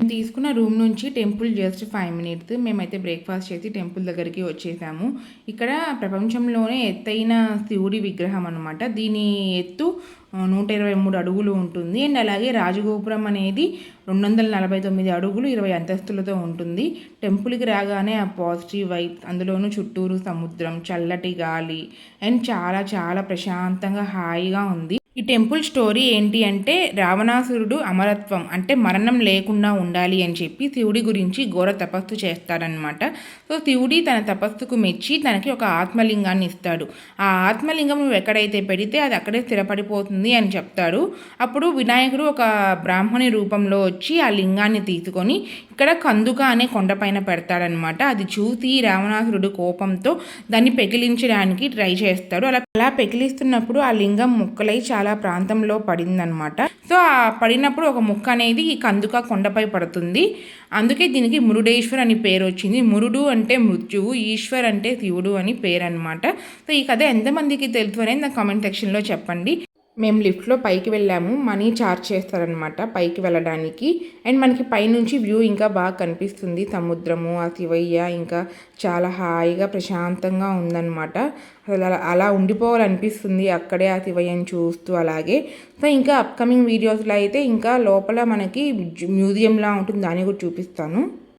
తీసుకున్న రూమ్ నుంచి temple just 5 minutes. మేమైతే బ్రేక్‌ఫాస్ట్ చేసి టెంపుల్ దగ్గరికి వచ్చేసాము. ఇక్కడ ప్రపంచంలోనే ఎత్తైన శివుడి విగ్రహం అనమాట. దీని ఎత్తు 123 అడుగులు ఉంటుంది. అండ్ అలాగే రాజగోపురం అనేది 249 అడుగులు 20 అంతస్తులతో ఉంటుంది. టెంపుల్‌కి రాగానే ఆ పాజిటివ్ వైబ్స్, అందులోనూ చుట్టూరు సముద్రం, చల్లటి గాలి అండ్ చాలా చాలా ప్రశాంతంగా హాయిగా ఉంది. ఈ టెంపుల్ స్టోరీ ఏంటి అంటే, రావణాసురుడు అమరత్వం అంటే మరణం లేకుండా ఉండాలి అని చెప్పి శివుడి గురించి ఘోర తపస్సు చేస్తాడనమాట. సో శివుడి తన తపస్సుకు మెచ్చి తనకి ఒక ఆత్మలింగాన్ని ఇస్తాడు. ఆ ఆత్మలింగం నువ్వు ఎక్కడైతే పెడితే అది అక్కడే స్థిరపడిపోతుంది అని చెప్తాడు. అప్పుడు వినాయకుడు ఒక బ్రాహ్మణి రూపంలో వచ్చి ఆ లింగాన్ని తీసుకొని ఇక్కడ కందుక అనే కొండపైన పెడతాడనమాట. అది చూసి రావణాసురుడు కోపంతో దాన్ని పెకిలించడానికి ట్రై చేస్తాడు. అలా పెకిలిస్తున్నప్పుడు ఆ లింగం ముక్కలై చాలా ప్రాంతంలో పడిందనమాట. సో ఆ పడినప్పుడు ఒక ముక్క అనేది ఈ కందుక కొండపై పడుతుంది. అందుకే దీనికి మురుడేశ్వర్ అని పేరు వచ్చింది. మురుడు అంటే మృత్యువు, ఈశ్వర్ అంటే శివుడు అని పేరు అనమాట. సో ఈ కథ ఎంతమందికి తెలుసు అనేది నా కామెంట్ సెక్షన్లో చెప్పండి. మేము లిఫ్ట్లో పైకి వెళ్ళాము. మనీ ఛార్జ్ చేస్తారనమాట పైకి వెళ్ళడానికి. అండ్ మనకి పైనుంచి వ్యూ ఇంకా బాగా కనిపిస్తుంది. సముద్రము, ఆ శివయ్య ఇంకా చాలా హాయిగా ప్రశాంతంగా ఉందన్నమాట. అసలు అలా ఉండిపోవాలనిపిస్తుంది అక్కడే ఆ శివయ్యని చూస్తూ అలాగే. సో ఇంకా అప్కమింగ్ వీడియోస్లో అయితే ఇంకా లోపల మనకి మ్యూజియంలా ఉంటుంది, దాన్ని కూడా చూపిస్తాను.